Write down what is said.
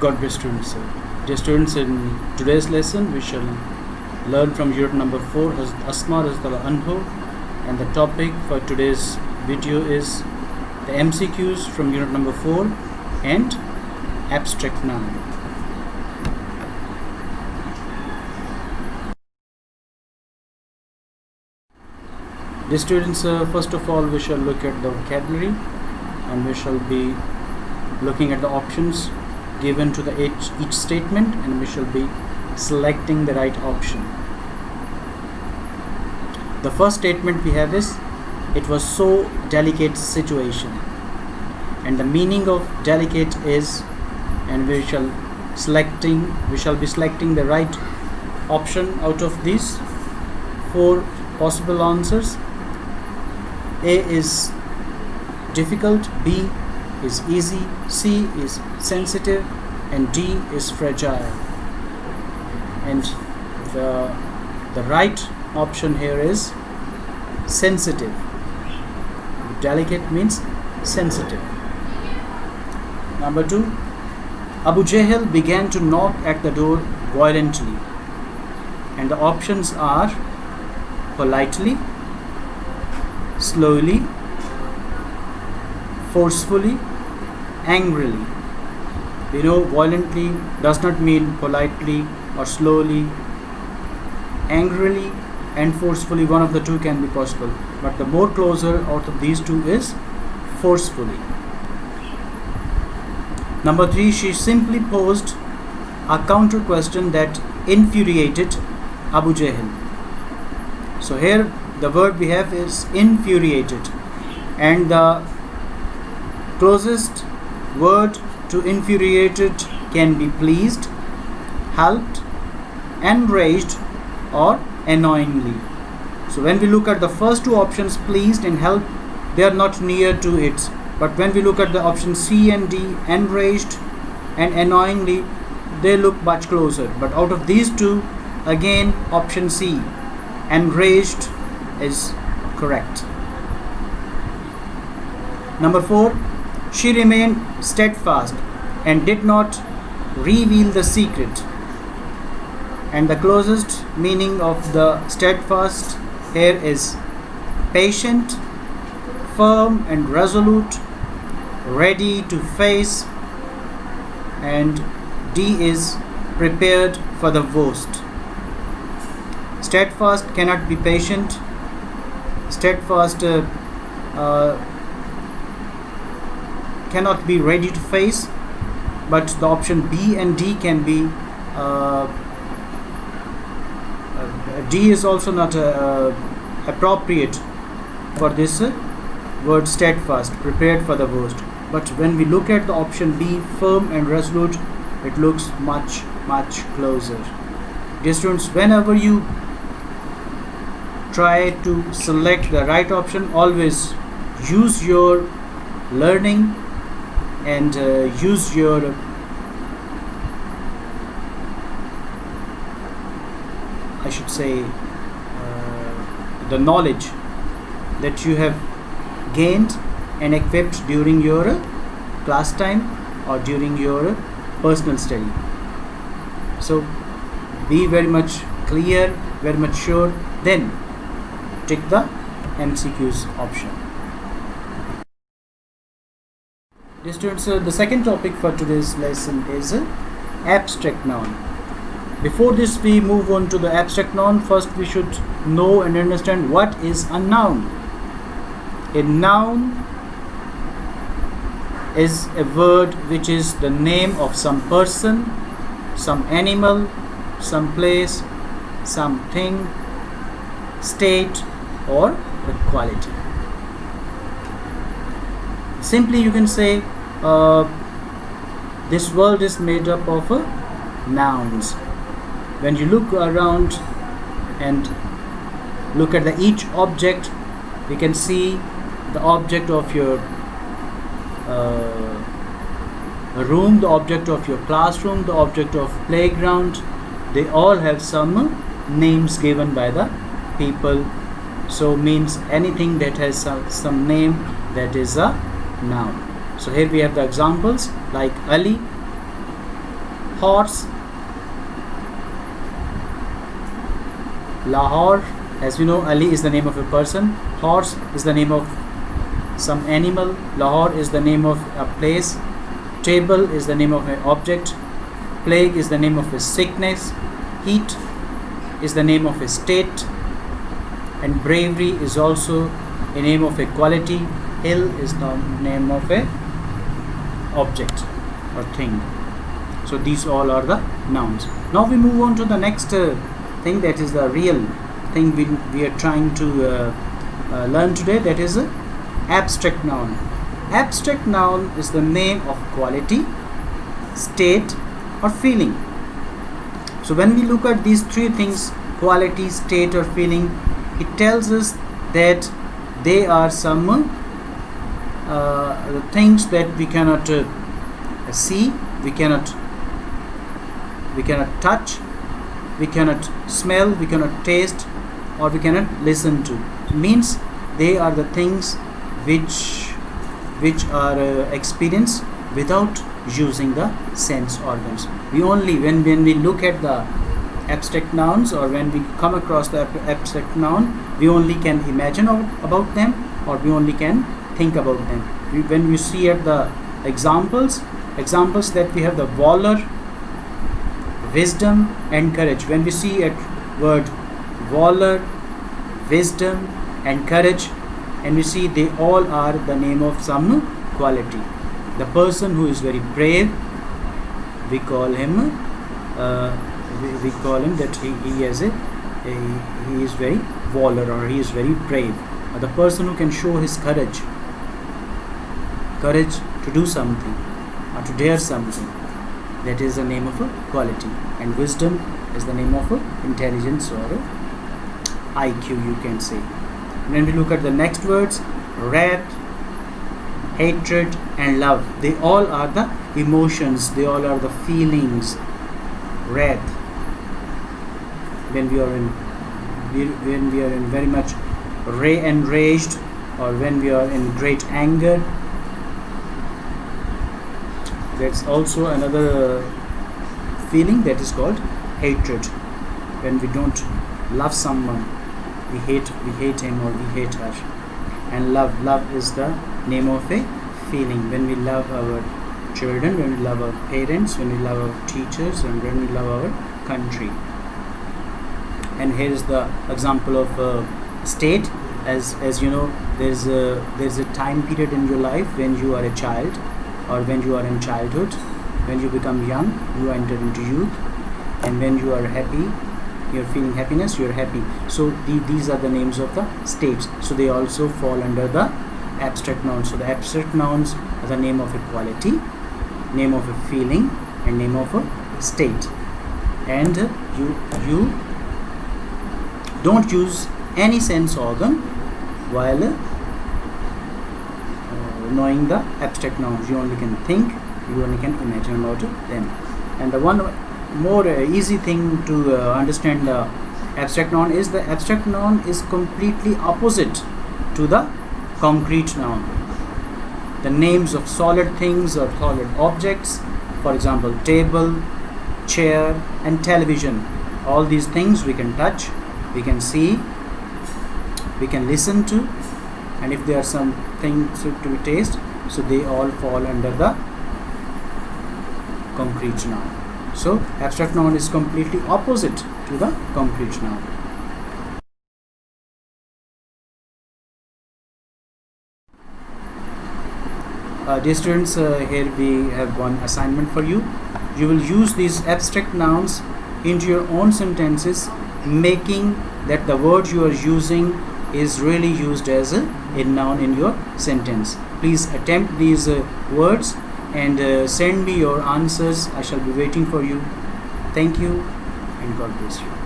God bless students. Dear students, in today's lesson we shall learn from unit number 4 as Asma Razatala Anho, and the topic for today's video is the MCQs from unit number 4 and abstract noun. Dear students, first of all we shall look at the vocabulary, and we shall be looking at the options given to the each statement, and we shall be selecting the right option. The first statement we have is, it was so delicate situation, and the meaning of delicate is, and we shall be selecting the right option out of these 4 possible answers. A is difficult, B is easy, C is sensitive, and D is fragile. And the right option here is sensitive. Delicate means sensitive. Number 2, Abu Jahl began to knock at the door violently, and the options are politely, slowly, forcefully, angrily. We know violently does not mean politely or slowly. Angrily and forcefully, one of the two can be possible, but the more closer out of these two is forcefully. Number 3, she simply posed a counter question that infuriated Abu Jahl. So here the word we have is infuriated, and the closest word to infuriated can be pleased, helped, enraged, or annoyingly. So when we look at the first two options, pleased and helped, they are not near to it. But when we look at the option C and D, enraged and annoyingly, they look much closer. But out of these two, again option C, enraged, is correct. Number 4, she remained steadfast and did not reveal the secret. And the closest meaning of the steadfast here is patient, firm and resolute, ready to face, and D is prepared for the worst. Steadfast cannot be patient. Steadfast cannot be ready to face, but the option B and D can be. D is also not appropriate for this word steadfast, prepared for the worst. But when we look at the option B, firm and resolute, it looks much closer. Dear students, whenever you try to select the right option, always use your learning and use your the knowledge that you have gained and equipped during your class time or during your personal study. So be very much clear, very much sure, then take the MCQs option. Dear students, the second topic for today's lesson is abstract noun. Before this we move on to the abstract noun, first we should know and understand what is a noun. A noun is a word which is the name of some person, some animal, some place, something, state, or the quality. Simply you can say this world is made up of nouns. When you look around and look at each object, you can see the object of your room, the object of your classroom, the object of playground. They all have some names given by the people. So means anything that has some name, that is a noun. So here we have the examples like Ali, horse. Lahore, as we know, Ali is the name of a person. Horse is the name of some animal. Lahore is the name of a place. Table is the name of an object. Plague is the name of a sickness. Heat is the name of a state. And bravery is also a name of a quality. Hill is the name of a object or thing. So these all are the nouns. Now we move on to the next thing, that is the real thing we are trying to learn today, that is abstract noun. Abstract noun is the name of quality, state or feeling. So when we look at these three things, quality, state or feeling, it tells us that they are some things that we cannot see, we cannot touch, we cannot smell, we cannot taste, or we cannot listen to. It means they are the things which are experienced without using the sense organs. We only, when we look at the abstract nouns, or when we come across the abstract noun, we only can imagine about them, or we only can think about them. When we see at the examples that we have the valor, wisdom and courage. When we see at word valor, wisdom and courage, and we see they all are the name of some quality. The person who is very brave, we call him that he is very valor, or he is very brave. Or the person who can show his courage to do something or to dare something, that is the name of a quality. And wisdom is the name of a intelligence or a IQ, you can say. When we look at the next words, wrath, hatred and love, they all are the emotions, they all are the feelings. Wrath, when we are in very much enraged, or when we are in great anger. That's also another feeling, that is called hatred. When we don't love someone, we hate him or we hate her. And love is the name of a feeling. When we love our children, when we love our parents, when we love our teachers, and when we love our country. And here is the example of state. As you know, there's a time period in your life when you are a child, or when you are in childhood. When you become young, you enter into youth, and when you are happy, you're feeling happiness, you're happy. So these are the names of the states. So they also fall under the abstract nouns. So the abstract nouns are the name of a quality, name of a feeling, and name of a state. And you don't use any sense organ while knowing the abstract nouns. You only can think, you only can imagine about them. And the one more easy thing to understand the abstract noun is, the abstract noun is completely opposite to the concrete noun. The names of solid things or solid objects, for example table, chair and television, all these things we can touch, we can see, we can listen to, and if there are some things to be taste, so they all fall under the concrete noun. So abstract noun is completely opposite to the concrete noun. Dear students, here we have one assignment for you. You will use these abstract nouns into your own sentences, making that the word you are using is really used as a noun in your sentence. Please attempt these words and send me your answers. I shall be waiting for you. Thank you and God bless you.